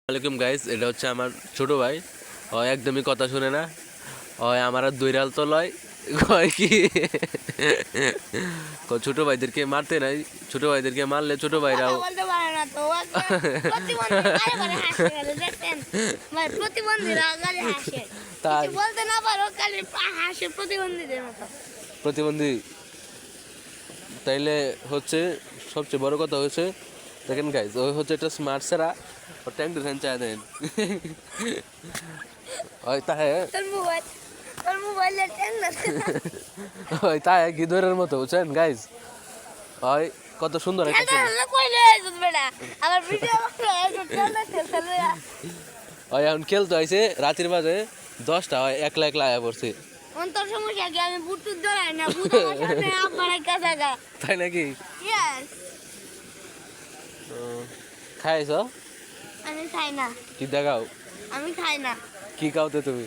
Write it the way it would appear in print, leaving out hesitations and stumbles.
ওয়ালাইকুম গাইস, এটা হচ্ছে আমার ছোট ভাই। ও একদমই কথা শুনে না। ও আমার আর দৈরাল তো লয়, কয় কি ছোট ভাইদেরকে মারতে নাই, ছোট ভাইদেরকে মারলে ছোট ভাইরাও বলতে পারে না তো প্রতিবন্ধী গালে গালে হাসে গেল দেখছেন ভাই প্রতিবন্ধীরা গালে হাসে তাই কিছু বলতে না পারো গালে হাসে প্রতিবন্ধীদের মতো প্রতিবন্ধী। তাইলে হচ্ছে সবচেয়ে বড় কথা হচ্ছে, দেখেন গাইস, ওই হচ্ছে একটা স্মার্ট সেরা, ও ট্যাঙ্ক ডিজাইন চায় দেন ওই তাহে তোর মোবাইলের ট্যাং না ওই তাহে গিদরের মতো, বুঝছেন গাইস? ওই কত সুন্দর একটা ছেলে। এটা কইলে আইছস বেটা আমার ভিডিও বানাই ওই এখন খেলতে হয়েছে রাতের বাজে 10টা, হয় একলা একলা আয়া পড়ছে। অন্তর সমস্যা কি আমি বুটুত ধরাই না বুট আমার সামনে আব্বার কাছে গা তাই নাকি? ইয়েস খাইছ? আমি খাই না কি দেখাও? আমি খাই না কি খাওতে তুমি?